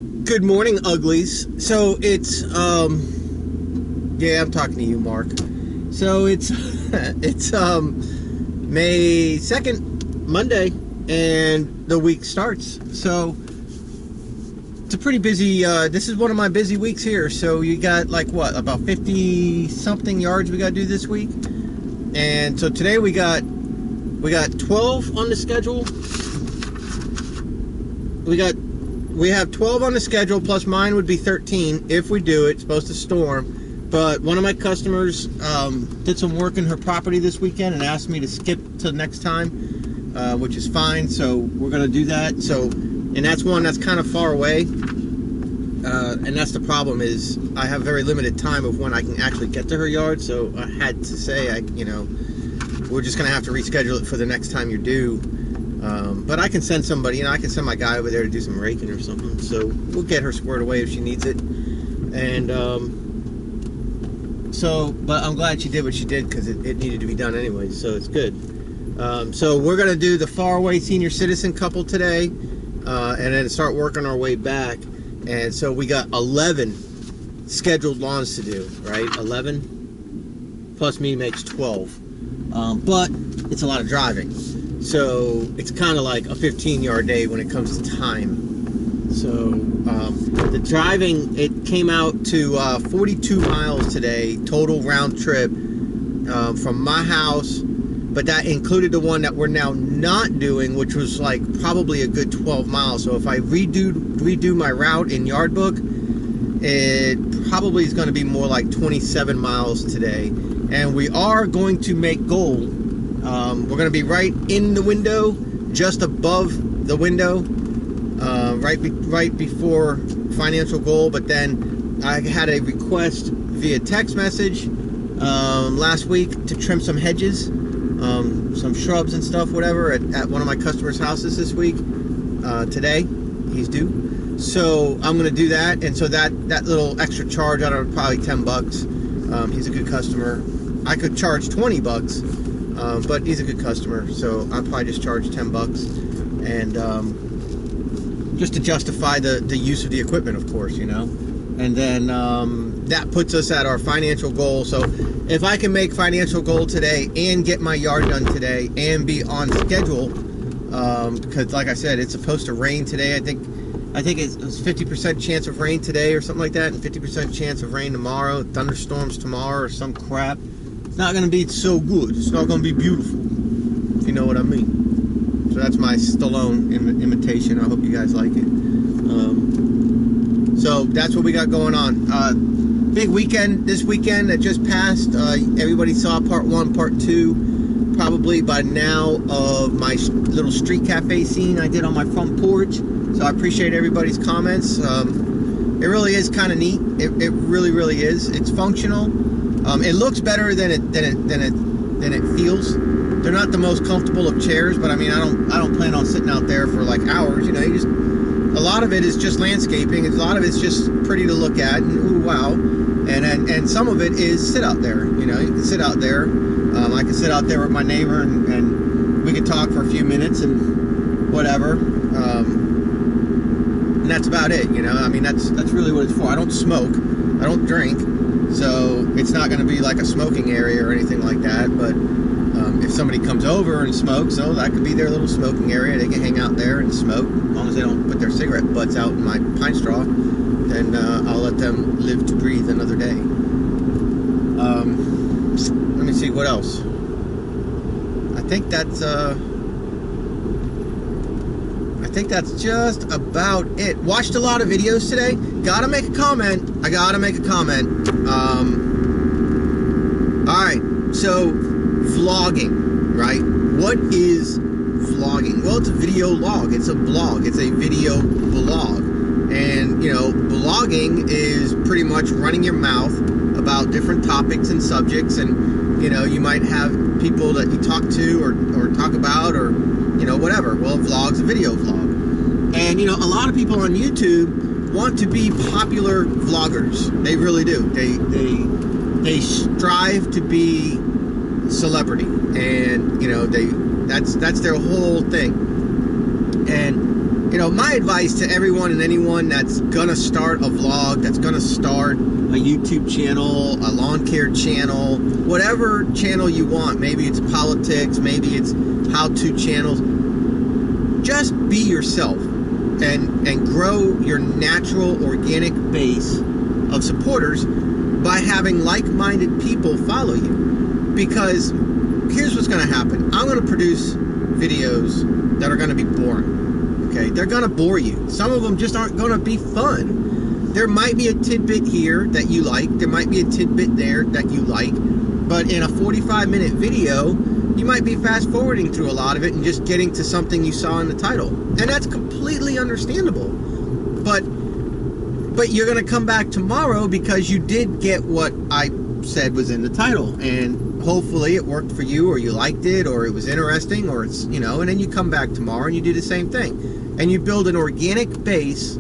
Good morning, uglies. So it's yeah, I'm talking to you, Mark. So it's it's May 2nd, Monday, and the week starts. So it's a pretty busy this is one of my busy weeks here. So you got like what, about 50 something yards we got to do this week. And so today we got 12 on the schedule. We have 12 on the schedule, plus mine would be 13 if we do it. It's supposed to storm. But one of my customers did some work in her property this weekend and asked me to skip to next time, which is fine. So we're going to do that. So, and that's one that's kind of far away. And that's the problem, is I have very limited time of when I can actually get to her yard. So I had to say, we're just going to have to reschedule it for the next time you're due. But I can send somebody, I can send my guy over there to do some raking or something. So we'll get her squared away if she needs it. And but I'm glad she did what she did, because it needed to be done anyway. So it's good. So we're going to do the faraway senior citizen couple today, and then start working our way back. And so we got 11 scheduled lawns to do, right? 11 plus me makes 12. But it's a lot of driving. So it's kind of like a 15-yard day when it comes to time. So the driving, it came out to 42 miles today, total round trip from my house. But that included the one that we're now not doing, which was like probably a good 12 miles. So if I redo my route in yard book, it probably is going to be more like 27 miles today. And we are going to make goal. We're going to be right in the window, just above the window, right before financial goal. But then I had a request via text message last week to trim some hedges, some shrubs and stuff, whatever, at one of my customers' houses this week. Today, he's due. So I'm going to do that. And so that little extra charge, I don't know, probably $10. He's a good customer. I could charge $20. But he's a good customer, so I'll probably just charge $10, and just to justify the use of the equipment, of course, and then that puts us at our financial goal. So if I can make financial goal today and get my yard done today and be on schedule, because like I said, it's supposed to rain today. I think it's 50% chance of rain today or something like that, and 50% chance of rain tomorrow, thunderstorms tomorrow or some crap. It's not going to be so good. It's not going to be beautiful, if you know what I mean. So that's my Stallone imitation. I hope you guys like it. So that's what we got going on. Big weekend this weekend that just passed. Everybody saw part 1, part 2, probably by now, of my little street cafe scene I did on my front porch. So I appreciate everybody's comments. It really is kind of neat. It really, really is. It's functional. It looks better than it feels. They're not the most comfortable of chairs, but I mean, I don't plan on sitting out there for like hours. You just, a lot of it is just landscaping. A lot of it's just pretty to look at, and ooh, wow. And some of it is sit out there. You can sit out there. I can sit out there with my neighbor, and we could talk for a few minutes and whatever. And that's about it. I mean, that's really what it's for. I don't smoke. I don't drink. So it's not going to be like a smoking area or anything like that. But if somebody comes over and smokes, so that could be their little smoking area. They can hang out there and smoke, as long as they don't put their cigarette butts out in my pine straw. Then I'll let them live to breathe another day. Let me see what else. I think that's just about it. Watched a lot of videos today. Gotta make a comment. I gotta make a comment. Alright, so vlogging, right? What is vlogging? Well, it's a video log. It's a blog. It's a video blog. And, blogging is pretty much running your mouth about different topics and subjects. And, you might have people that you talk to or talk about, or whatever. Well, a vlog's a video vlog. And, a lot of people on YouTube want to be popular vloggers. They really do. They strive to be celebrity. And, that's their whole thing. And You know, my advice to everyone and anyone that's gonna start a vlog, that's gonna start a YouTube channel, a lawn care channel, whatever channel you want, maybe it's politics, maybe it's how-to channels, just be yourself and grow your natural organic base of supporters by having like-minded people follow you. Because here's what's gonna happen. I'm gonna produce videos that are gonna be boring. Okay, they're gonna bore you. Some of them just aren't gonna be fun. There might be a tidbit here that you like. There might be a tidbit there that you like. But in a 45-minute video, you might be fast forwarding through a lot of it and just getting to something you saw in the title. And that's completely understandable. But you're gonna come back tomorrow because you did get what I said was in the title. And hopefully it worked for you, or you liked it, or it was interesting, or it's, you know, and then you come back tomorrow and you do the same thing. And you build an organic base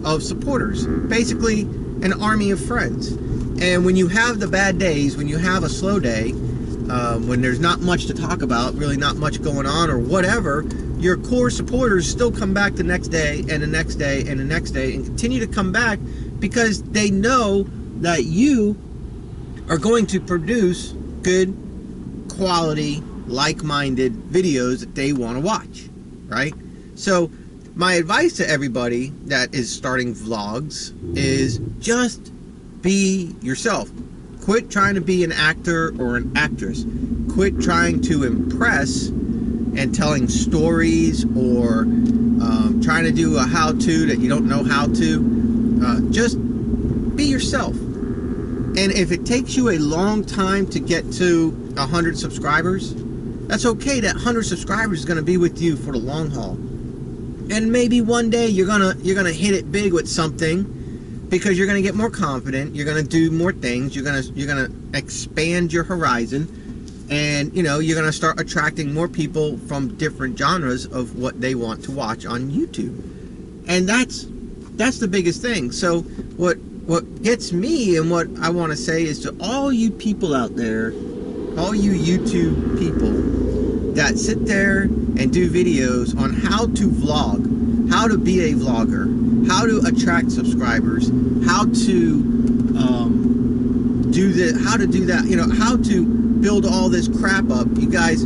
of supporters, basically an army of friends. And when you have the bad days, when you have a slow day, when there's not much to talk about, really not much going on or whatever, your core supporters still come back the next day and the next day and the next day and continue to come back because they know that you are going to produce good quality, like-minded videos that they want to watch, right? So my advice to everybody that is starting vlogs is just be yourself. Quit trying to be an actor or an actress. Quit trying to impress and telling stories or trying to do a how-to that you don't know how to. Just be yourself. And if it takes you a long time to get to 100 subscribers, that's okay. That 100 subscribers is going to be with you for the long haul. And maybe one day you're gonna hit it big with something because you're gonna get more confident. You're gonna do more things. You're gonna expand your horizon, and you know you're gonna start attracting more people from different genres of what they want to watch on YouTube. And that's the biggest thing. So what gets me and what I want to say is to all you people out there, all you YouTube people that sit there and do videos on how to vlog, how to be a vlogger, how to attract subscribers, how to do that, you know, how to build all this crap up. You guys,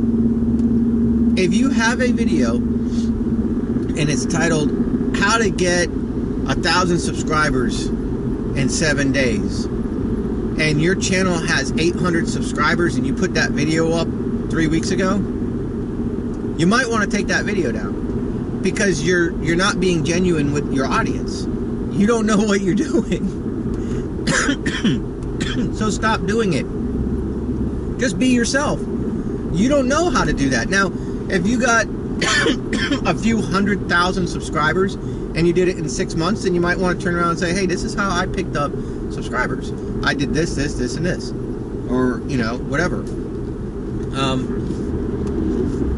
if you have a video and it's titled "How to Get 1,000 Subscribers in 7 days," and your channel has 800 subscribers and you put that video up 3 weeks ago, you might want to take that video down because you're not being genuine with your audience. You don't know what you're doing. So stop doing it. Just be yourself. You don't know how to do that. Now, if you got a few 100,000 subscribers and you did it in 6 months, then you might want to turn around and say, hey, this is how I picked up subscribers. I did this, this, this, and this. Or, you know, whatever.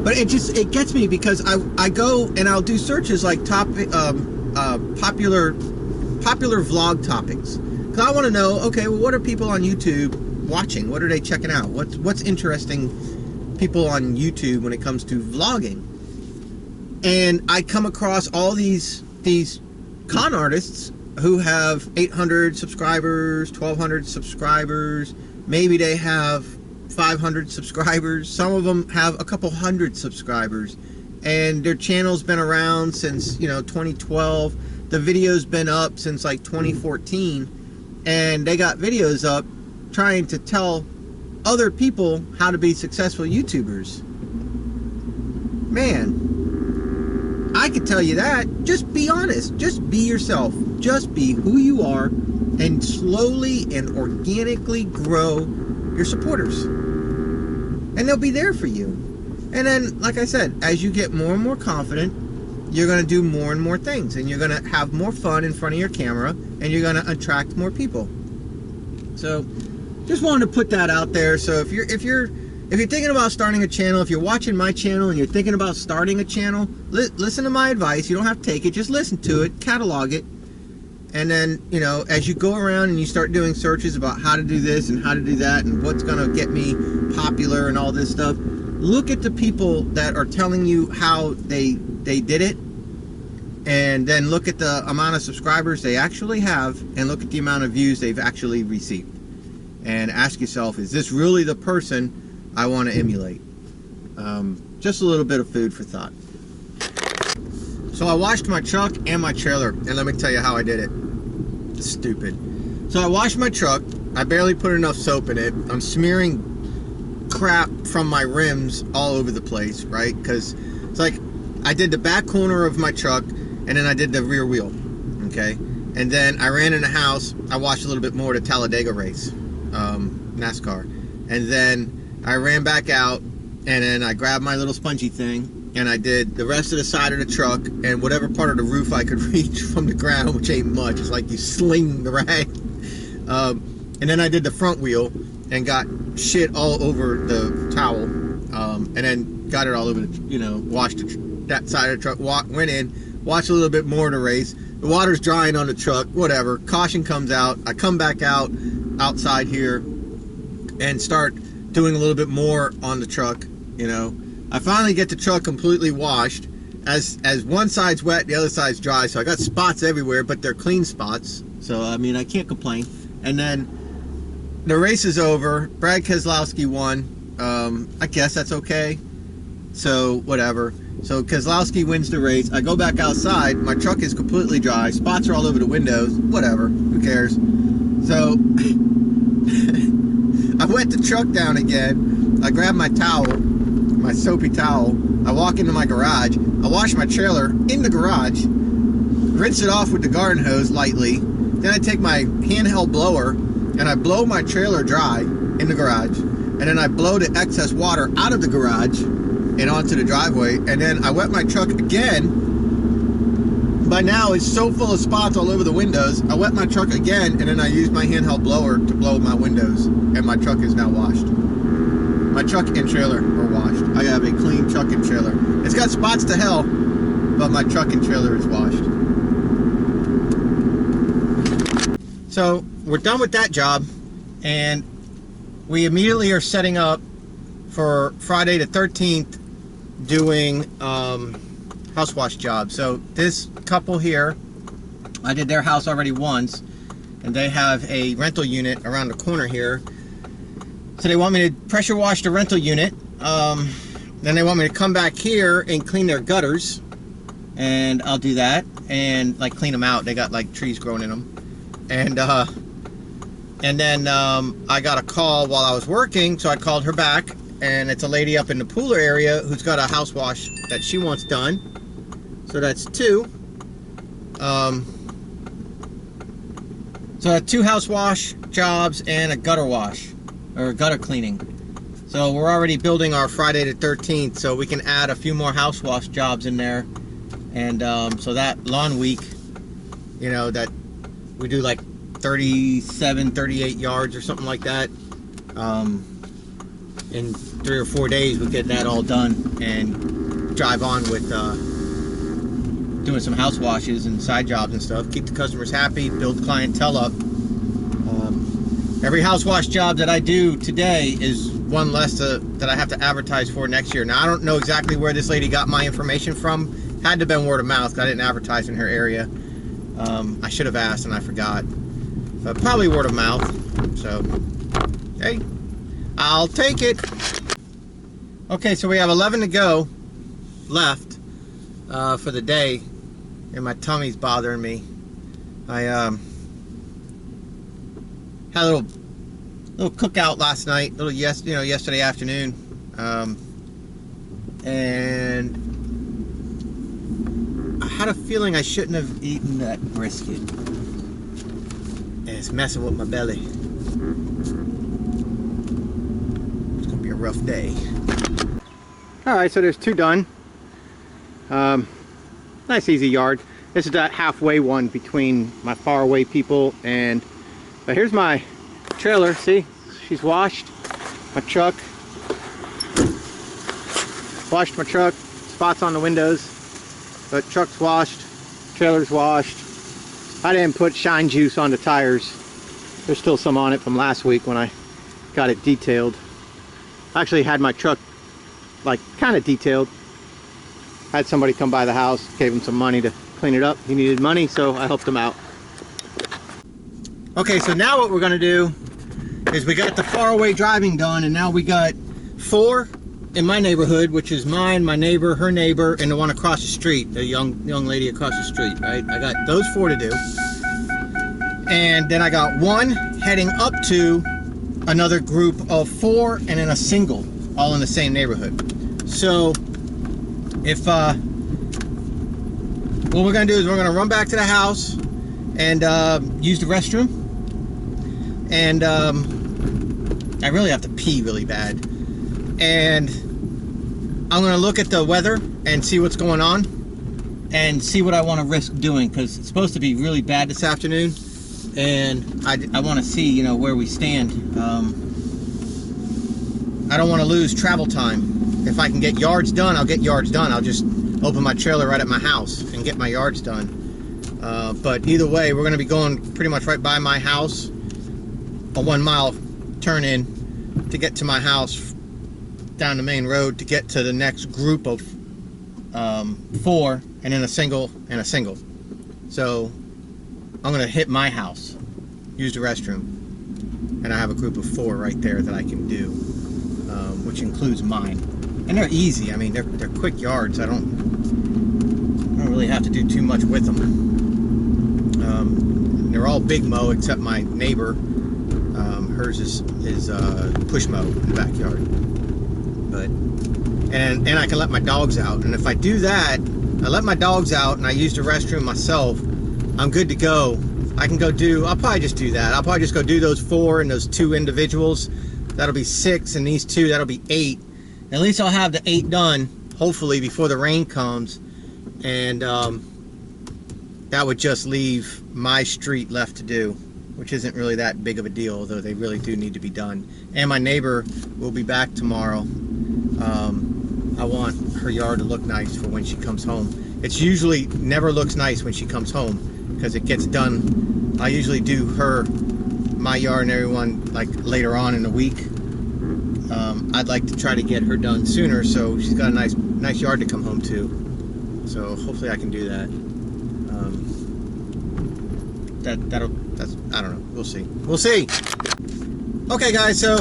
But it gets me because I go and I'll do searches like popular vlog topics. Because I want to know, okay, well, what are people on YouTube watching? What are they checking out? What's interesting people on YouTube when it comes to vlogging? And I come across all these con artists who have 800 subscribers, 1,200 subscribers, maybe they have 500 subscribers. Some of them have a couple hundred subscribers, and their channel's been around since, you know, 2012. The video's been up since like 2014, and they got videos up trying to tell other people how to be successful YouTubers. Man, I could tell you that. Just be honest. Just be yourself. Just be who you are, and slowly and organically grow your supporters. And they'll be there for you. And then, like I said, as you get more and more confident, you're going to do more and more things, and you're going to have more fun in front of your camera, and you're going to attract more people. So, just wanted to put that out there. So if you're thinking about starting a channel, if you're watching my channel and you're thinking about starting a channel, listen to my advice. You don't have to take it. Just listen to it, catalog it, and then, you know, as you go around and you start doing searches about how to do this and how to do that and what's going to get me popular and all this stuff, look at the people that are telling you how they did it, and then look at the amount of subscribers they actually have, and look at the amount of views they've actually received, and ask yourself, is this really the person I want to emulate? Just a little bit of food for thought. So I washed my truck and my trailer, and let me tell you how I did it. It's stupid. So I washed my truck. I barely put enough soap in it. I'm smearing crap from my rims all over the place, right? Because it's like I did the back corner of my truck, and then I did the rear wheel, okay? And then I ran in the house. I watched a little bit more of the Talladega race, NASCAR. And then I ran back out, and then I grabbed my little spongy thing, and I did the rest of the side of the truck and whatever part of the roof I could reach from the ground, which ain't much. It's like you sling the rag. And then I did the front wheel and got shit all over the towel, and then got it all over the, you know, washed that side of the truck, went in, watched a little bit more of the race. The water's drying on the truck, whatever. Caution comes out. I come back outside here and start doing a little bit more on the truck, you know. I finally get the truck completely washed. As one side's wet, the other side's dry, so I got spots everywhere, but they're clean spots, so I mean, I can't complain. And then the race is over. Brad Keselowski won. I guess that's okay, so whatever. So Keselowski wins the race. I go back outside. My truck is completely dry. Spots are all over the windows. Whatever, who cares? So I wet the truck down again. I grab my towel, my soapy towel. I walk into my garage. I wash my trailer in the garage, rinse it off with the garden hose lightly. Then I take my handheld blower and I blow my trailer dry in the garage. And then I blow the excess water out of the garage and onto the driveway. And then I wet my truck again. By now it's so full of spots all over the windows. I wet my truck again, and then I use my handheld blower to blow my windows. And my truck is now washed. My truck and trailer are washed. I have a clean truck and trailer. It's got spots to hell, but my truck and trailer is washed. So we're done with that job, and we immediately are setting up for Friday the 13th doing house wash job. So this couple here, I did their house already once, and they have a rental unit around the corner here. So they want me to pressure wash the rental unit. Then they want me to come back here and clean their gutters, and I'll do that and like clean them out. They got like trees growing in them. And then I got a call while I was working, so I called her back, and it's a lady up in the Pooler area who's got a house wash that she wants done. So that's two. So 2 house wash jobs and a gutter wash, or gutter cleaning. So we're already building our Friday the 13th, so we can add a few more house wash jobs in there. And so that lawn week, you know, that we do like 37, 38 yards or something like that. In 3 or 4 days, we'll get that all done and drive on with doing some house washes and side jobs and stuff. Keep the customers happy, build clientele up. Every house wash job that I do today is one less that I have to advertise for next year. Now, I don't know exactly where this lady got my information from. Had to have been word of mouth, because I didn't advertise in her area. I should have asked and I forgot. But probably word of mouth. So, hey, I'll take it. Okay, so we have 11 to go left for the day, and my tummy's bothering me. I had a little cookout last night, yesterday afternoon, and I had a feeling I shouldn't have eaten that brisket, and it's messing with my belly. It's gonna be a rough day. All right, so there's 2 done. Nice easy yard. This is that halfway one between my faraway people and. But here's my trailer. See, she's washed. My truck. Washed my truck. Spots on the windows. But truck's washed. Trailer's washed. I didn't put shine juice on the tires. There's still some on it from last week when I got it detailed. I actually had my truck like kind of detailed. Had somebody come by the house, gave them some money to clean it up. He needed money, so I helped him out. Okay, so now what we're gonna do is we got the faraway driving done, and now we got 4 in my neighborhood, which is mine, my neighbor, her neighbor, and the one across the street, the young lady across the street, right? I got those 4 to do. And then I got 1 heading up to another group of 4 and then a single, all in the same neighborhood. So if what we're gonna do is we're gonna run back to the house and use the restroom. And I really have to pee really bad. And I'm gonna look at the weather and see what's going on and see what I want to risk doing, because it's supposed to be really bad this afternoon, and I want to see, you know, where we stand. I don't want to lose travel time. If I can get yards done, I'll get yards done. I'll just open my trailer right at my house and get my yards done. But either way, we're going to be going pretty much right by my house, a 1 mile turn in to get to my house down the main road to get to the next group of 4 and then a single and a single. So I'm going to hit my house, use the restroom, and I have a group of 4 right there that I can do, which includes mine. And they're easy. I mean, they're quick yards. I don't really have to do too much with them. They're all big mow except my neighbor. Hers is push mow in the backyard. But and I can let my dogs out. And if I do that, I let my dogs out and I use the restroom myself, I'm good to go. I can go do, I'll probably just do that. I'll probably just go do those 4 and those 2 individuals. That'll be 6, and these 2, that'll be 8. At least I'll have the 8 done, hopefully, before the rain comes. And that would just leave my street left to do, which isn't really that big of a deal, although they really do need to be done. And my neighbor will be back tomorrow. I want her yard to look nice for when she comes home. It's usually never looks nice when she comes home, because it gets done. I usually do my yard and everyone like later on in the week. I'd like to try to get her done sooner, so she's got a nice yard to come home to. So hopefully I can do that. That's I don't know. We'll see. We'll see. Okay, guys. So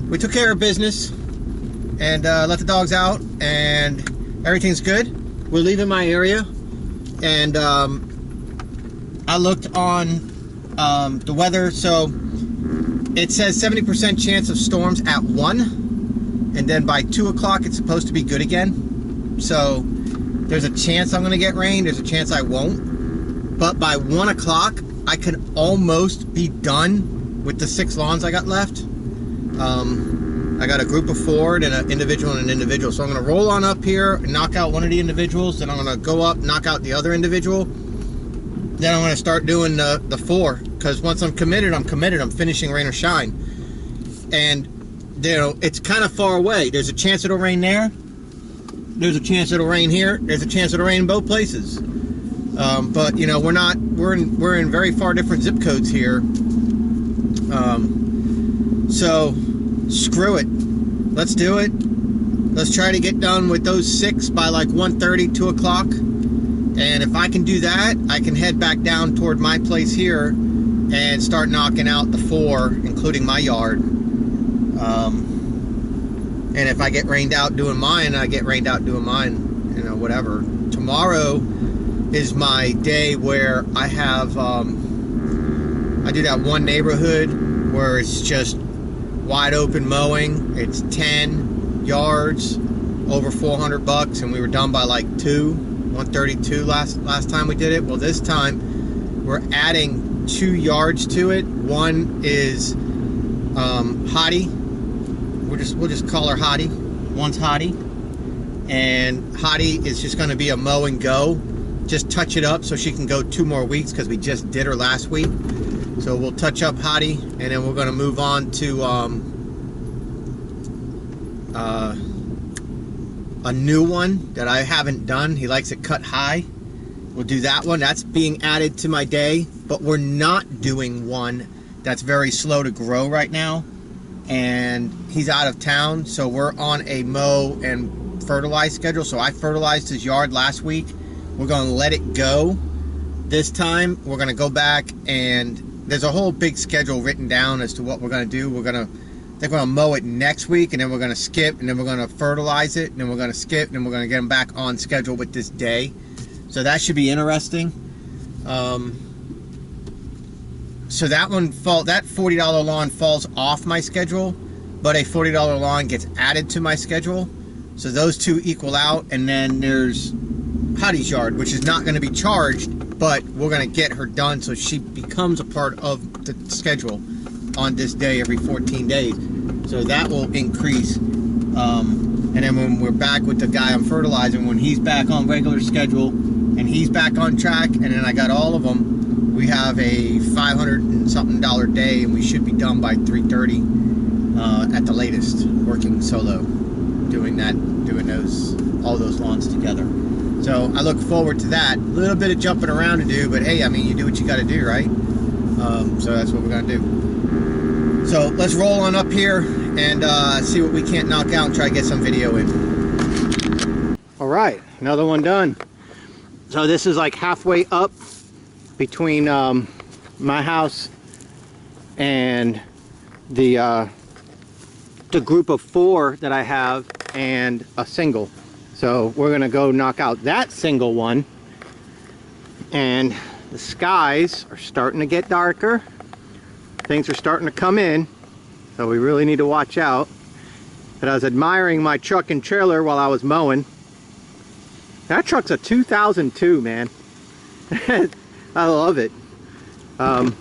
we took care of business and let the dogs out, and everything's good. We're leaving my area, and I looked on the weather. So it says 70% chance of storms at 1, and then by 2 o'clock it's supposed to be good again. So there's a chance I'm going to get rain. There's a chance I won't. But by 1 o'clock, I can almost be done with the 6 lawns I got left. I got a group of 4 and an individual and an individual. So I'm going to roll on up here and knock out one of the individuals. Then I'm going to go up, knock out the other individual. Then I'm going to start doing the 4. Because once I'm committed, I'm committed. I'm finishing rain or shine. And, you know, it's kind of far away. There's a chance it'll rain there. There's a chance it'll rain here. There's a chance it'll rain in both places. But you know, we're in very far different zip codes here. So screw it. Let's do it. Let's try to get done with those 6 by like 1:30, 2 o'clock. And if I can do that, I can head back down toward my place here and start knocking out the 4, including my yard. And if I get rained out doing mine, I get rained out doing mine, you know, whatever. Tomorrow is my day where I have, I do that one neighborhood where it's just wide open mowing. It's 10 yards, over $400, and we were done by like 132 last time we did it. Well, this time we're adding 2 yards to it. One is Hottie. We'll just call her Hottie. One's Hottie, and Hottie is just going to be a mow and go. Just touch it up so she can go 2 more weeks, because we just did her last week. So we'll touch up Hottie, and then we're going to move on to a new one that I haven't done. He likes it cut high. We'll do that one. That's being added to my day, but we're not doing one that's very slow to grow right now, and he's out of town, so we're on a mow and fertilize schedule. So I fertilized his yard last week we're going to let it go. This time we're going to go back, and there's a whole big schedule written down as to what we're going to do. They're going to mow it next week, and then we're going to skip, and then we're going to fertilize it, and then we're going to skip, and then we're going to get them back on schedule with this day. So that should be interesting. So that $40 lawn falls off my schedule, but a $40 lawn gets added to my schedule. So those two equal out, and then there's Hottie's yard, which is not going to be charged, but we're going to get her done so she becomes a part of the schedule on this day every 14 days. So that will increase. And then when we're back with the guy I'm fertilizing, when he's back on regular schedule and he's back on track, and then I got all of them, we have a $500 and something day, and we should be done by 3:30 at the latest, working solo, doing all those lawns together. So I look forward to that. A little bit of jumping around to do, but hey, I mean, you do what you got to do, right? So that's what we're gonna do. So let's roll on up here and see what we can't knock out and try to get some video in. All right, another one done. So this is like halfway up between my house and the group of 4 that I have and a single. So we're gonna go knock out that single one, and the skies are starting to get darker. Things are starting to come in, so we really need to watch out. But I was admiring my truck and trailer while I was mowing. That truck's a 2002, man. I love it. But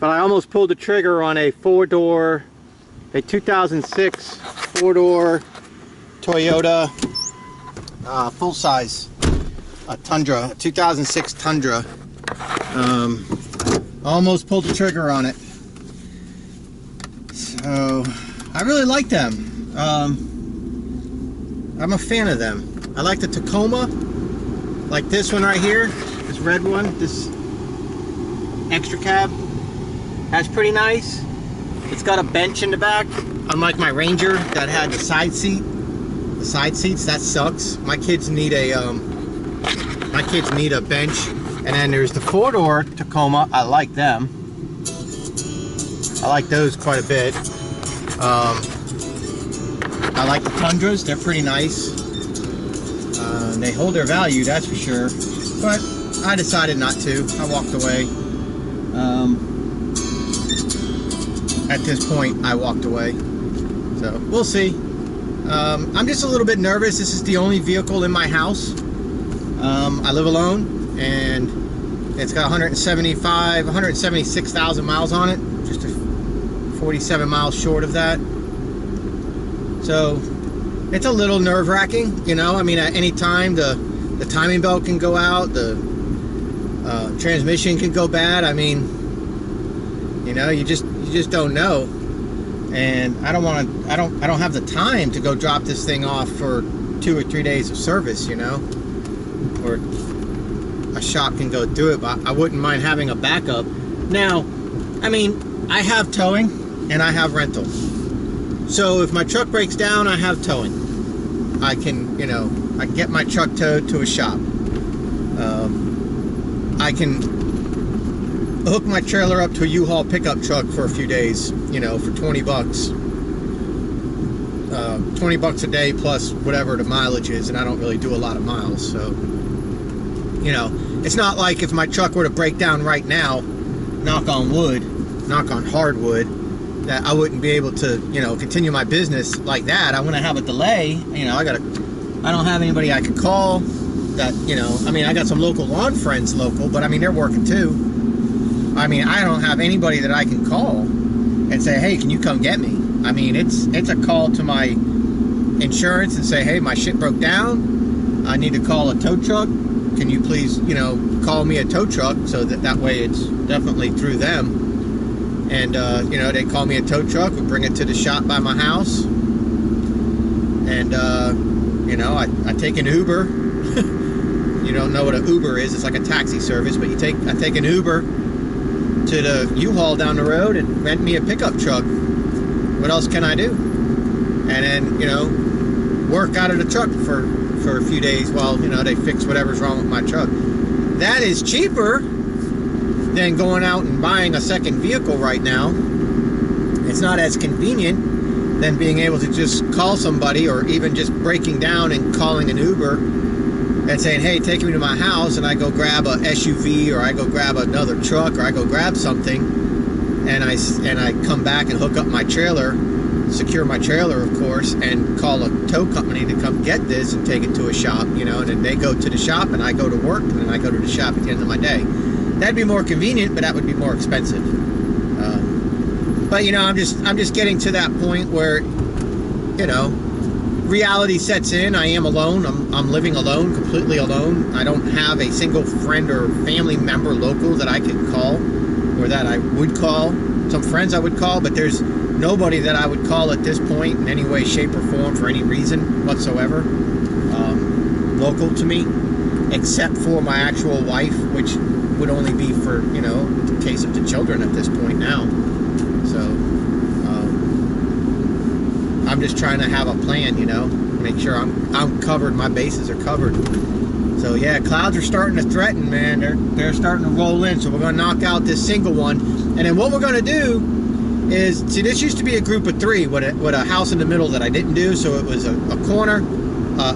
I almost pulled the trigger on a 2006 4-door Toyota full-size Tundra, 2006 Tundra. Almost pulled the trigger on it. So I really like them. I'm a fan of them. I like the Tacoma, like this one right here, this red one, this extra cab. That's pretty nice. It's got a bench in the back, unlike my Ranger that had the side seat. The side seats, that sucks. My kids need a bench. And then there's the 4-door Tacoma. I like them. I like those quite a bit. I like the Tundras. They're pretty nice. They hold their value, that's for sure. But I decided not to. I walked away. At this point, I walked away. So we'll see. I'm just a little bit nervous. This is the only vehicle in my house. I live alone, and it's got 176,000 miles on it, just 47 miles short of that. So it's a little nerve-wracking, you know. I mean, at any time the timing belt can go out, the transmission can go bad. I mean, you know, you just don't know. And I don't have the time to go drop this thing off for 2 or 3 days of service, you know, or a shop can go do it. But I wouldn't mind having a backup. Now, I mean, I have towing and I have rental. So if my truck breaks down, I have towing. I can, you know, I can get my truck towed to a shop. I can hook my trailer up to a U-Haul pickup truck for a few days, you know, for 20 bucks. 20 bucks a day plus whatever the mileage is, and I don't really do a lot of miles, so, you know, it's not like if my truck were to break down right now, knock on wood, knock on hardwood, that I wouldn't be able to, you know, continue my business like that. I'm gonna have a delay, you know. I don't have anybody I could call that, you know. I mean, I got some local lawn friends local, but I mean, they're working too. I mean, I don't have anybody that I can call and say, hey, can you come get me? I mean, it's a call to my insurance and say, hey, my shit broke down. I need to call a tow truck. Can you please, you know, call me a tow truck, so that way it's definitely through them. And, you know, they call me a tow truck, we bring it to the shop by my house. And, you know, I take an Uber. You don't know what an Uber is. It's like a taxi service, but I take an Uber to the U-Haul down the road and rent me a pickup truck. What else can I do? And then, you know, work out of the truck for for a few days while, you know, they fix whatever's wrong with my truck. That is cheaper than going out and buying a second vehicle right now. It's not as convenient than being able to just call somebody, or even just breaking down and calling an Uber and saying, hey, take me to my house, and I go grab a SUV, or I go grab another truck, or I go grab something, and I come back and hook up my trailer, secure my trailer, of course, and call a tow company to come get this and take it to a shop, you know, and then they go to the shop and I go to work, and then I go to the shop at the end of my day. That'd be more convenient, but that would be more expensive. But you know, I'm just getting to that point where, you know, reality sets in. I am alone. I'm living alone, completely alone. I don't have a single friend or family member local that I could call, or that I would call. Some friends I would call, but there's nobody that I would call at this point in any way, shape, or form for any reason whatsoever, local to me, except for my actual wife, which would only be for, you know, the case of the children at this point now. So I'm just trying to have a plan, you know, make sure I'm covered, my bases are covered. So yeah, clouds are starting to threaten, man. They're starting to roll in. So we're going to knock out this single one, and then what we're going to do is, see, this used to be a group of 3 with a house in the middle that I didn't do. So it was a corner,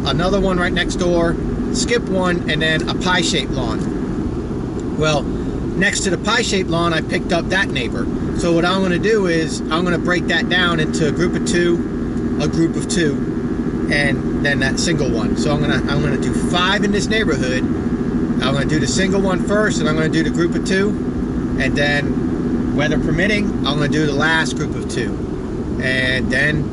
another one right next door, skip one, and then a pie-shaped lawn. Well, next to the pie-shaped lawn, I picked up that neighbor. So what I'm going to do is I'm going to break that down into a group of 2, a group of 2, and then that single one. So I'm gonna do 5 in this neighborhood. I'm gonna do the single one first, and I'm gonna do the group of 2, and then, weather permitting, I'm gonna do the last group of 2. And then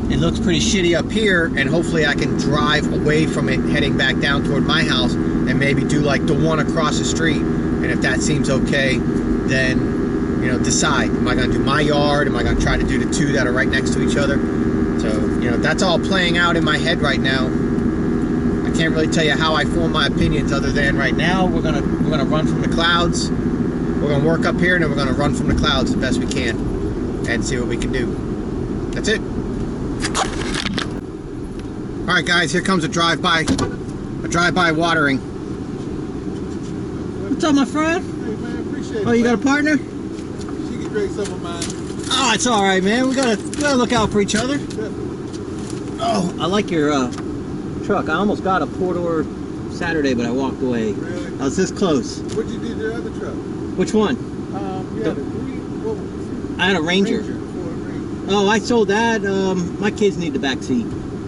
it looks pretty shitty up here, and hopefully I can drive away from it, heading back down toward my house, and maybe do like the one across the street. And if that seems okay, then, you know, decide, am I gonna do my yard? Am I gonna try to do the 2 that are right next to each other? So, you know, that's all playing out in my head right now. I can't really tell you how I form my opinions, other than right now we're gonna run from the clouds. We're gonna work up here, and then we're gonna run from the clouds as best we can and see what we can do. That's it. All right, guys, here comes a drive-by watering. What's up, my friend? Hey, man, appreciate it. Oh, you got a partner? She can drink some of mine. Oh, it's all right, man. We gotta look out for each other. Oh, I like your truck. I almost got a 4-door Saturday, but I walked away. Really? I was this close. What'd you do to your other truck? Which one? You had a green, what was it? I had a Ranger. Ranger. Oh, I sold that. My kids need the back seat.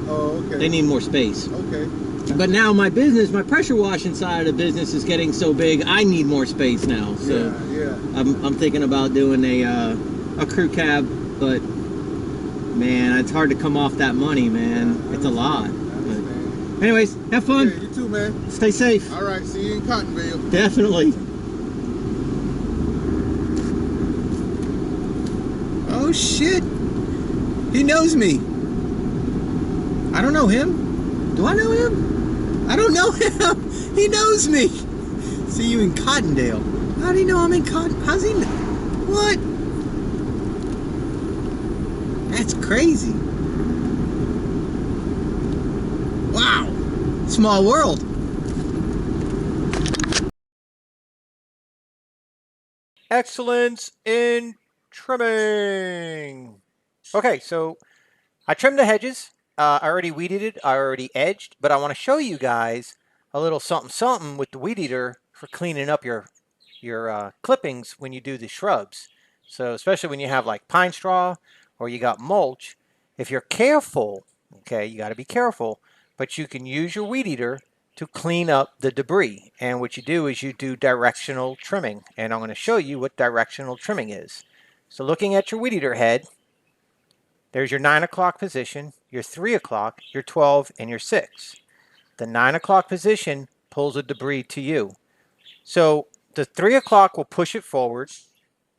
Oh, okay. They need more space. Okay. But now my business, my pressure washing side of the business is getting so big, I need more space now. So yeah. I'm thinking about doing a crew cab, but man, it's hard to come off that money, man. It's a lot. But anyways, have fun. Yeah, you too, man. Stay safe. All right, see you in Cottonville. Definitely. Oh shit! He knows me. I don't know him. Do I know him? I don't know him. He knows me. See you in Cottondale. How do you know I'm in Cotton? How's he know? What? That's crazy. Wow. Small world. Excellence in trimming. Okay, so I trimmed the hedges. I already weeded it. I already edged, but I want to show you guys a little something with the weed eater for cleaning up your clippings when you do the shrubs. So especially when you have like pine straw or you got mulch, if you're careful, okay, you got to be careful, but you can use your weed eater to clean up the debris. And what you do is you do directional trimming, and I'm going to show you what directional trimming is. So looking at your weed eater head, there's your 9 o'clock position, your 3 o'clock, your 12, and your 6. The 9 o'clock position pulls the debris to you. So the 3 o'clock will push it forward,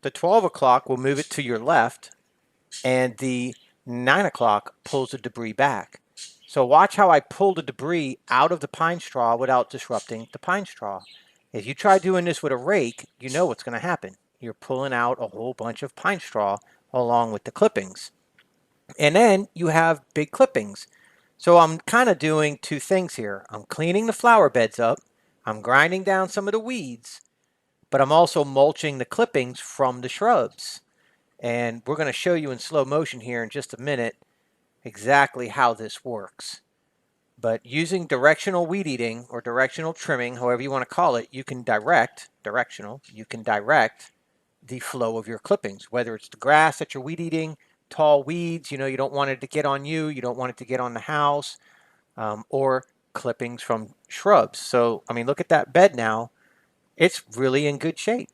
the 12 o'clock will move it to your left, and the 9 o'clock pulls the debris back. So watch how I pull the debris out of the pine straw without disrupting the pine straw. If you try doing this with a rake, you know what's going to happen. You're pulling out a whole bunch of pine straw along with the clippings. And then you have big clippings. So I'm kind of doing two things here. I'm cleaning the flower beds up. I'm grinding down some of the weeds, but I'm also mulching the clippings from the shrubs. And we're going to show you in slow motion here in just a minute exactly how this works. But using directional weed eating or directional trimming, however you want to call it, you can direct the flow of your clippings, whether it's the grass that you're weed eating, tall weeds, you don't want it to get on you, you don't want it to get on the house, or clippings from shrubs. So, I mean, look at that bed now. It's really in good shape.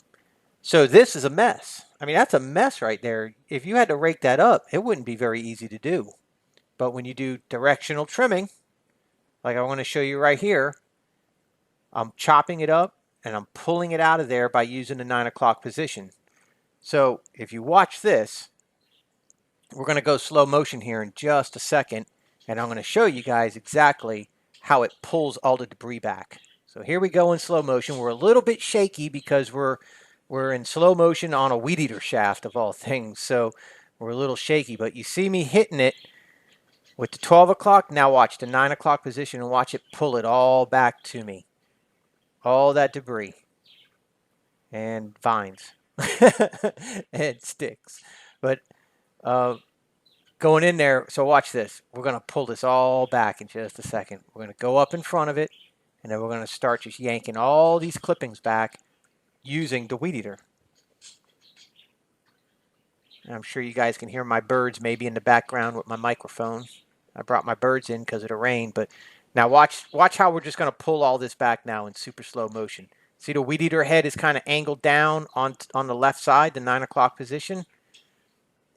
So this is a mess. I mean, that's a mess right there. If you had to rake that up, it wouldn't be very easy to do. But when you do directional trimming, like I want to show you right here, I'm chopping it up and I'm pulling it out of there by using the 9 o'clock position. So if you watch this, we're going to go slow motion here in just a second, and I'm going to show you guys exactly how it pulls all the debris back. So here we go in slow motion. We're a little bit shaky because we're in slow motion on a weed eater shaft of all things. So we're a little shaky, but you see me hitting it with the 12 o'clock. Now watch the 9 o'clock position and watch it pull it all back to me. All that debris and vines and sticks. But going in there, so watch this. We're going to pull this all back in just a second. We're going to go up in front of it, and then we're going to start just yanking all these clippings back using the weed eater. And I'm sure you guys can hear my birds maybe in the background with my microphone. I brought my birds in because of the rain, but now watch how we're just going to pull all this back now in super slow motion. See, the weed eater head is kind of angled down on the left side, the 9 o'clock position,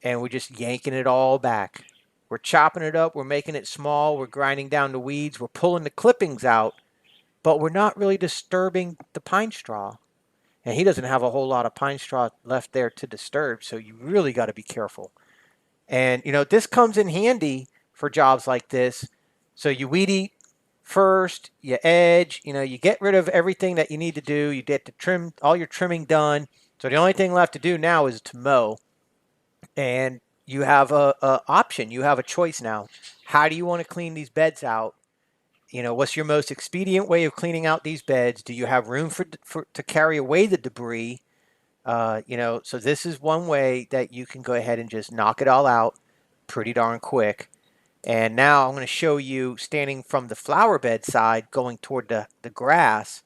and we're just yanking it all back. We're chopping it up, we're making it small, we're grinding down the weeds, we're pulling the clippings out, but we're not really disturbing the pine straw. And he doesn't have a whole lot of pine straw left there to disturb, so you really got to be careful. And, this comes in handy for jobs like this. So you weed eat first, you edge, you get rid of everything that you need to do. You get all your trimming done. So the only thing left to do now is to mow. And you have a option. You have a choice now. How do you want to clean these beds out? What's your most expedient way of cleaning out these beds? Do you have room to carry away the debris? So this is one way that you can go ahead and just knock it all out pretty darn quick. And now I'm going to show you standing from the flower bed side going toward the grass.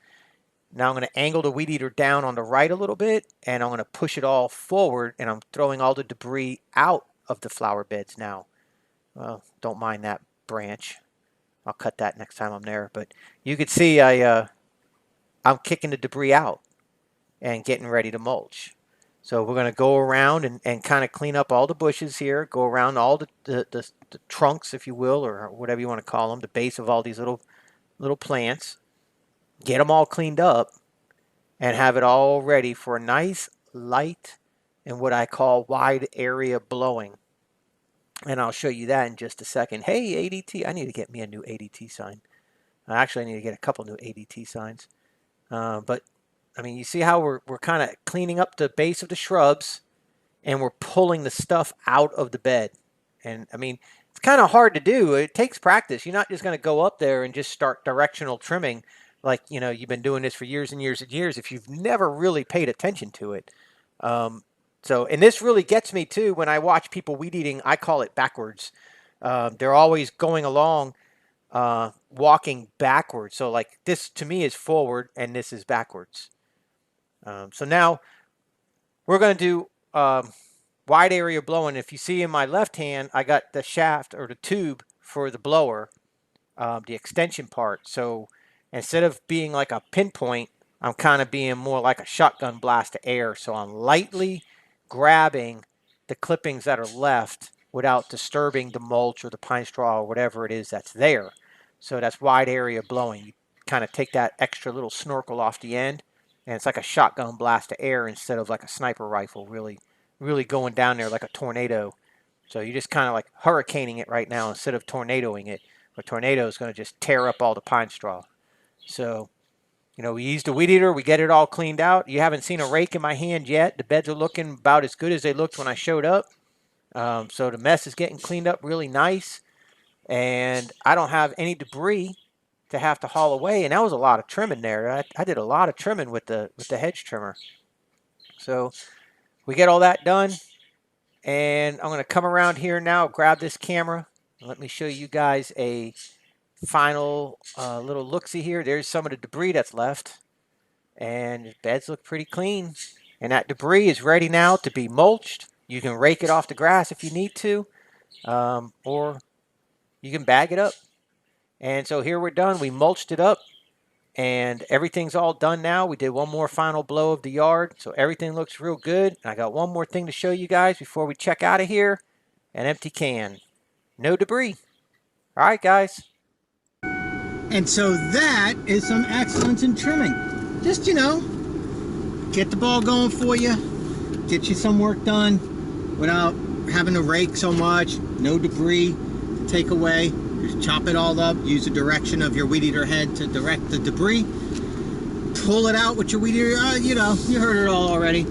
Now I'm going to angle the weed eater down on the right a little bit, and I'm going to push it all forward, and I'm throwing all the debris out of the flower beds now. Well, don't mind that branch. I'll cut that next time I'm there. But you can see I'm kicking the debris out and getting ready to mulch. So we're going to go around and kind of clean up all the bushes here, go around all the trunks, if you will, or whatever you want to call them, the base of all these little plants, get them all cleaned up, and have it all ready for a nice, light, and what I call wide area blowing. And I'll show you that in just a second. Hey, ADT, I need to get me a new ADT sign. Actually, I need to get a couple new ADT signs. But I mean, you see how we're kind of cleaning up the base of the shrubs, and we're pulling the stuff out of the bed. And I mean, it's kind of hard to do. It takes practice. You're not just going to go up there and just start directional trimming like, you've been doing this for years and years and years if you've never really paid attention to it. And this really gets me too when I watch people weed eating. I call it backwards. They're always going along, walking backwards. So like this to me is forward and this is backwards. So now we're going to do wide area blowing. If you see in my left hand, I got the shaft or the tube for the blower, the extension part. So instead of being like a pinpoint, I'm kind of being more like a shotgun blast of air. So I'm lightly grabbing the clippings that are left without disturbing the mulch or the pine straw or whatever it is that's there. So that's wide area blowing. You kind of take that extra little snorkel off the end, and it's like a shotgun blast of air instead of like a sniper rifle, really, really going down there like a tornado. So you're just kind of like hurricaning it right now instead of tornadoing it. A tornado is going to just tear up all the pine straw. So, we use the weed eater. We get it all cleaned out. You haven't seen a rake in my hand yet. The beds are looking about as good as they looked when I showed up. So the mess is getting cleaned up really nice. and I don't have any debris to have to haul away. And that was a lot of trimming there. I did a lot of trimming with the hedge trimmer. So we get all that done, and I'm going to come around here now, grab this camera, and let me show you guys a final little look-see here. There's some of the debris that's left, and the beds look pretty clean. And that debris is ready now to be mulched. You can rake it off the grass if you need to, or you can bag it up. And so here we're done. We mulched it up, and everything's all done now. We did one more final blow of the yard, so everything looks real good. And I got one more thing to show you guys before we check out of here. An empty can. No debris. All right, guys. And so that is some excellence in trimming. Just, you know, get the ball going for you, get you some work done without having to rake so much, no debris to take away. Just chop it all up, use the direction of your Weedeater head to direct the debris. Pull it out with your Weedeater, you know, you heard it all already.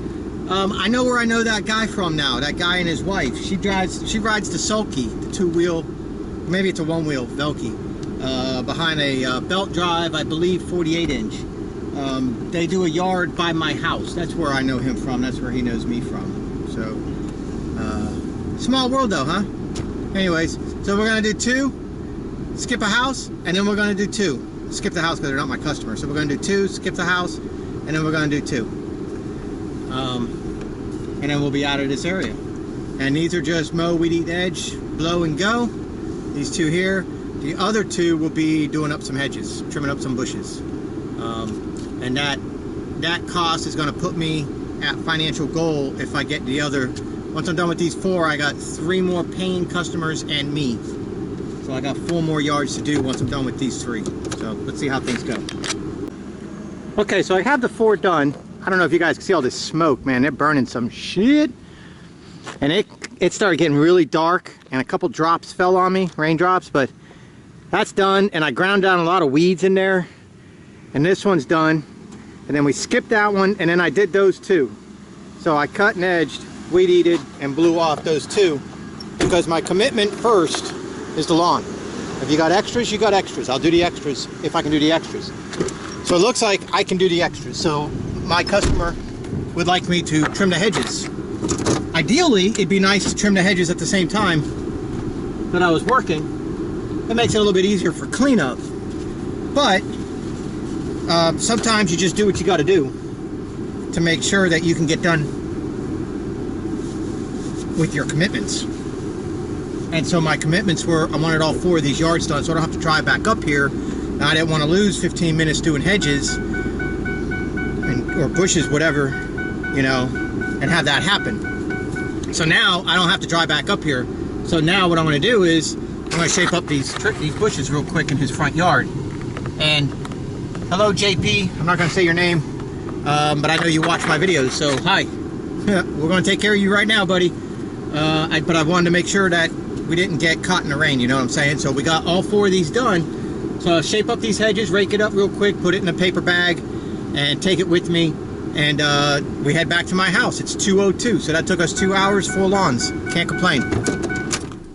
I know where I know that guy from now, that guy and his wife. She rides the Sulky, the two-wheel, maybe it's a one-wheel Velky, behind a belt drive, I believe 48-inch. They do a yard by my house. That's where I know him from. That's where he knows me from. So, small world though, huh? Anyways, so we're going to do 2, skip a house, and then we're going to do 2. Skip the house because they're not my customer. So we're going to do 2, skip the house, and then we're going to do 2. And then we'll be out of this area. And these are just mow, weed eat, edge, blow and go. These 2 here. The other 2 will be doing up some hedges, trimming up some bushes. And that cost is going to put me at financial goal if I get the other. Once I'm done with these 4, I got 3 more paying customers and me. So I got 4 more yards to do once I'm done with these 3. So let's see how things go. Okay, so I have the 4 done. I don't know if you guys can see all this smoke, man. They're burning some shit. And it started getting really dark, and a couple drops fell on me, raindrops, but that's done. And I ground down a lot of weeds in there. And this one's done. And then we skipped that one, and then I did those 2. So I cut and edged, weed-eated, and blew off those 2, because my commitment first is the lawn. If you got extras, you got extras. I'll do the extras if I can do the extras. So it looks like I can do the extras. So my customer would like me to trim the hedges. Ideally, it'd be nice to trim the hedges at the same time that I was working. It makes it a little bit easier for cleanup. But sometimes you just do what you got to do to make sure that you can get done with your commitments. And so my commitments were, I wanted all 4 of these yards done, so I don't have to drive back up here. And I didn't want to lose 15 minutes doing hedges or bushes, whatever, you know, and have that happen. So now I don't have to drive back up here. So now what I'm going to do is I'm going to shape up these bushes real quick in his front yard. And hello, JP. I'm not going to say your name, but I know you watch my videos, so hi. We're going to take care of you right now, buddy. But I wanted to make sure that we didn't get caught in the rain, you know what I'm saying? So we got all 4 of these done. So I'll shape up these hedges, rake it up real quick, put it in a paper bag, and take it with me. And we head back to my house. It's 2:02, so that took us 2 hours, 4 lawns. Can't complain.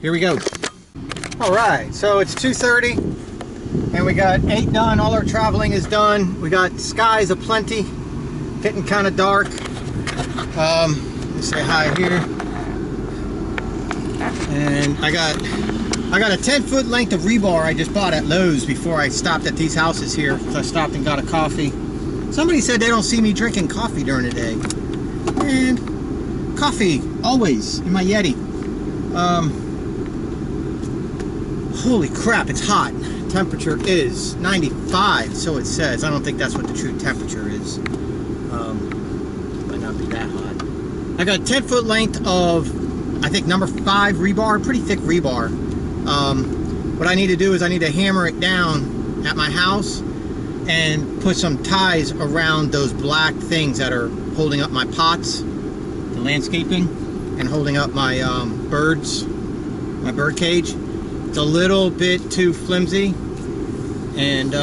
Here we go. All right, so it's 2:30, and we got 8 done. All our traveling is done. We got skies aplenty, getting kind of dark. Let me say hi here. And I got a 10-foot length of rebar I just bought at Lowe's before I stopped at these houses here. So I stopped and got a coffee. Somebody said they don't see me drinking coffee during the day. And coffee, always, in my Yeti. Holy crap, it's hot. Temperature is 95, so it says. I don't think that's what the true temperature is. Might not be that hot. I got a 10-foot length of, I think, number 5 rebar, pretty thick rebar. What I need to do is I need to hammer it down at my house and put some ties around those black things that are holding up my pots, the landscaping, and holding up my birds, my bird cage. It's a little bit too flimsy, and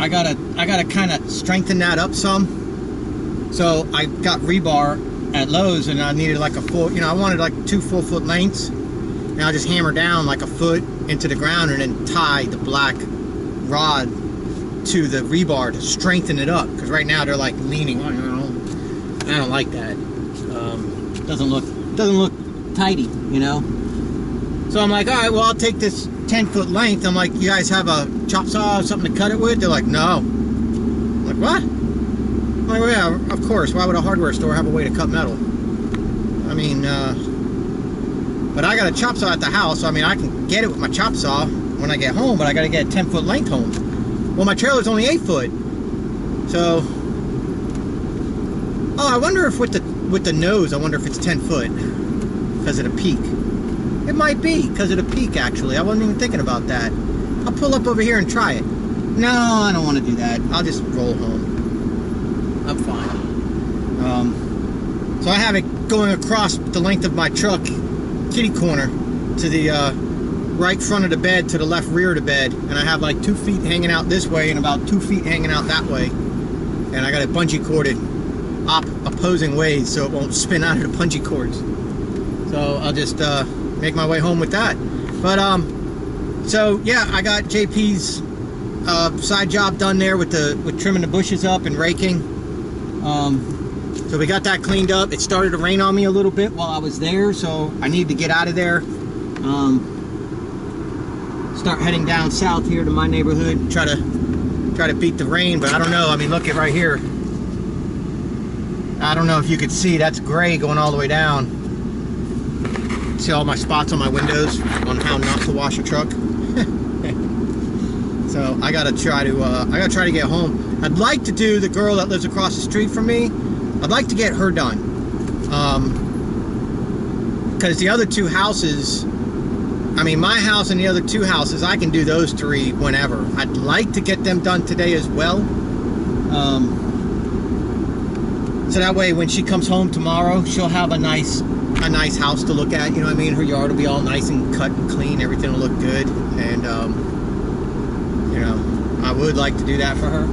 I gotta kind of strengthen that up some. So I got rebar at Lowe's, and I needed like a full, I wanted like 2 full foot lengths, and I'll just hammer down like a foot into the ground and then tie the black rod to the rebar to strengthen it up, because right now they're like leaning. I don't like that. Doesn't look tidy, So I'm like, all right, well, I'll take this 10-foot length. I'm like, you guys have a chop saw or something to cut it with? They're like, no. I'm like, what? I'm like, well, yeah, of course. Why would a hardware store have a way to cut metal? I mean, but I got a chop saw at the house, so I mean, I can get it with my chop saw when I get home, but I got to get a 10-foot length home. Well, my trailer's only 8 foot, so. Oh, I wonder if with the nose, I wonder if it's 10 foot because of the peak. It might be because of the peak, actually. I wasn't even thinking about that. I'll pull up over here and try it. No, I don't want to do that. I'll just roll home. I'm fine. So I have it going across the length of my truck, kitty corner, to the right front of the bed, to the left rear of the bed, and I have like 2 feet hanging out this way and about 2 feet hanging out that way, and I got it bungee corded opposing ways so it won't spin out of the bungee cords. So I'll just make my way home with that. But so yeah, I got JP's side job done there with trimming the bushes up and raking. So we got that cleaned up. It started to rain on me a little bit while I was there, so I needed to get out of there. Start heading down south here to my neighborhood, try to beat the rain, but I don't know. I mean, look at right here. I don't know if you could see, that's gray going all the way down. See all my spots on my windows on how not to wash a truck. So I gotta try to get home. I'd like to do the girl that lives across the street from me. I'd like to get her done. Because the other 2 houses, I mean, my house and the other 2 houses, I can do those 3 whenever. I'd like to get them done today as well. So that way when she comes home tomorrow, she'll have a nice house to look at, you know what I mean? Her yard will be all nice and cut and clean, everything will look good, and I would like to do that for her,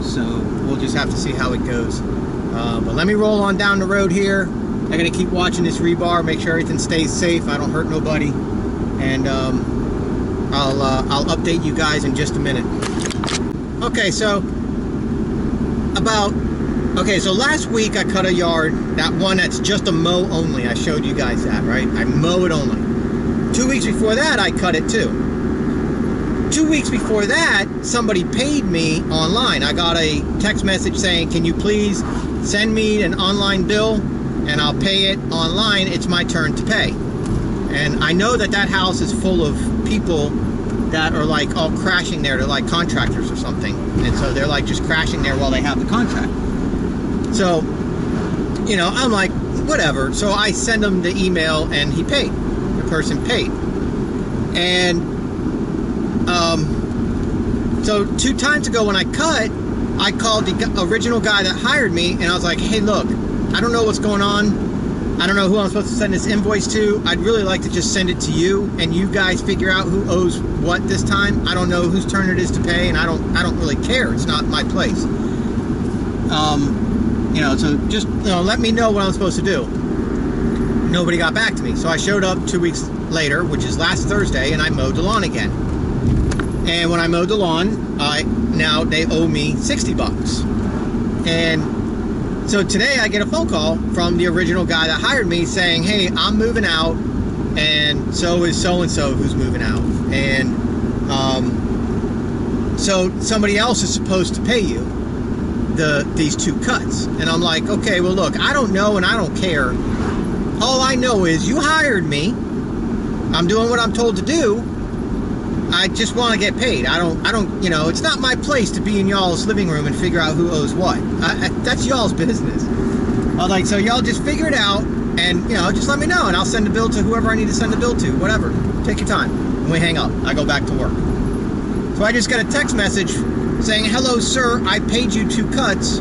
so we'll just have to see how it goes. But let me roll on down the road here. I gotta keep watching this rebar, make sure everything stays safe, I don't hurt nobody, and I'll update you guys in just a minute. Okay, so last week I cut a yard, that one that's just a mow only. I showed you guys that, right? I mow it only. 2 weeks before that, I cut it too. 2 weeks before that, somebody paid me online. I got a text message saying, can you please send me an online bill and I'll pay it online. It's my turn to pay. And I know that house is full of people that are like all crashing there. They're like contractors or something. And so they're like just crashing there while they have the contract. So, I'm like, whatever. So I send him the email and he paid. The person paid. And so 2 times ago when I cut, I called the original guy that hired me and I was like, hey, look, I don't know what's going on. I don't know who I'm supposed to send this invoice to. I'd really like to just send it to you and you guys figure out who owes what this time. I don't know whose turn it is to pay, and I don't really care. It's not my place. So just let me know what I'm supposed to do. Nobody got back to me. So I showed up 2 weeks later, which is last Thursday, and I mowed the lawn again. And when I mowed the lawn, now they owe me $60. And so today I get a phone call from the original guy that hired me saying, hey, I'm moving out, and so is so-and-so who's moving out. And so somebody else is supposed to pay you these 2 cuts. And I'm like, okay, well, look, I don't know and I don't care. All I know is you hired me. I'm doing what I'm told to do. I just want to get paid. I don't, it's not my place to be in y'all's living room and figure out who owes what. That's y'all's business. I was like, so y'all just figure it out and, just let me know and I'll send a bill to whoever I need to send a bill to, whatever. Take your time. And we hang up. I go back to work. So I just got a text message saying, hello, sir, I paid you 2 cuts.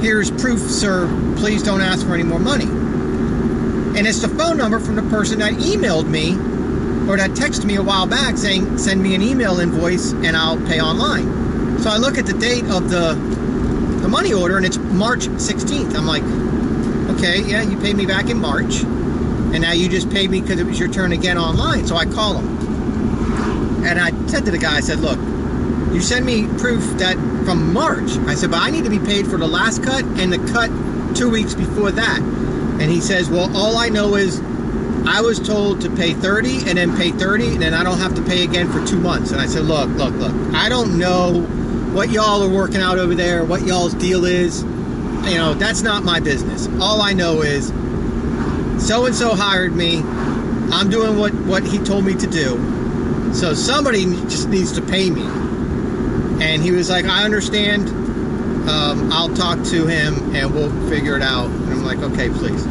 Here's proof, sir. Please don't ask for any more money. And it's the phone number from the person that emailed me or that texted me a while back saying, send me an email invoice and I'll pay online. So I look at the date of the money order and it's March 16th. I'm like, okay, yeah, you paid me back in March, and now you just paid me because it was your turn again online. So I call him, and I said to the guy, I said, look, you send me proof that from March. I said, but I need to be paid for the last cut and the cut 2 weeks before that. And he says, well, all I know is I was told to pay 30 and then pay 30 and then I don't have to pay again for 2 months. And I said, look, I don't know what y'all are working out over there, what y'all's deal is. You know, that's not my business. All I know is so-and-so hired me. I'm doing what he told me to do. So somebody just needs to pay me. And he was like, I understand. I'll talk to him and we'll figure it out. And I'm like, okay, please.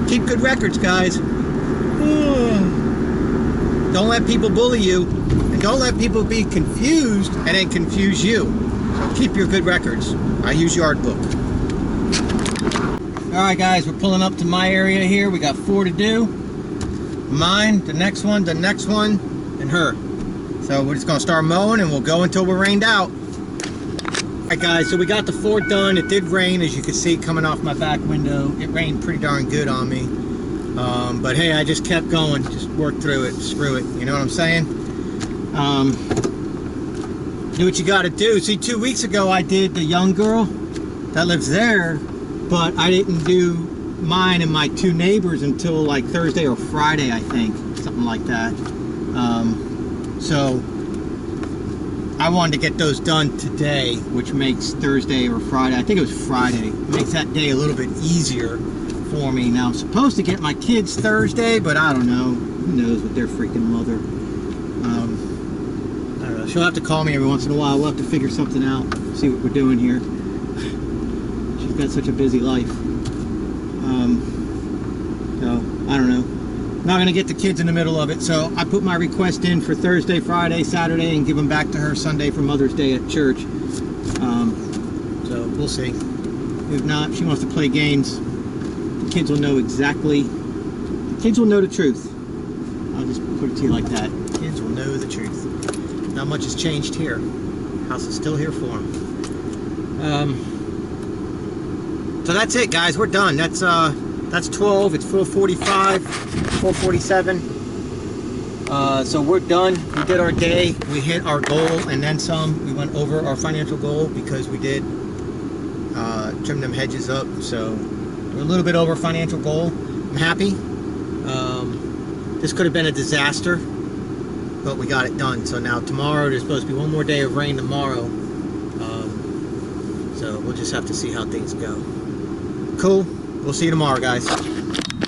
Keep good records, guys. Don't let people bully you. And don't let people be confused and then confuse you. So keep your good records. I use Yard Book. Alright guys, we're pulling up to my area here. We got 4 to do. Mine, the next one, and her. So we're just going to start mowing and we'll go until we're rained out. Alright guys, so we got the 4 done. It did rain, as you can see coming off my back window. It rained pretty darn good on me. But hey, I just kept going. Just worked through it. Screw it. You know what I'm saying? Do what you got to do. See, 2 weeks ago I did the young girl that lives there, but I didn't do mine and my 2 neighbors until like Thursday or Friday, I think. Something like that. So I wanted to get those done today, which makes Thursday or Friday, I think it was Friday, it makes that day a little bit easier for me. Now I'm supposed to get my kids Thursday, but I don't know. Who knows with their freaking mother. I don't know. She'll have to call me every once in a while. We'll have to figure something out, see what we're doing here. She's got such a busy life. So I don't know. Not going to get the kids in the middle of it, so I put my request in for Thursday, Friday, Saturday, and give them back to her Sunday for Mother's Day at church. So we'll see. If not, if she wants to play games, the kids will know exactly. The kids will know the truth. I'll just put it to you like that. Kids will know the truth. Not much has changed here. House is still here for them. So that's it, guys. We're done. That's 12. It's 4:45, 4:47. So we're done. We did our day. We hit our goal and then some. We went over our financial goal because we did trim them hedges up. So we're a little bit over financial goal. I'm happy. This could have been a disaster, but we got it done. So now tomorrow, there's supposed to be one more day of rain tomorrow. So we'll just have to see how things go. Cool. We'll see you tomorrow, guys.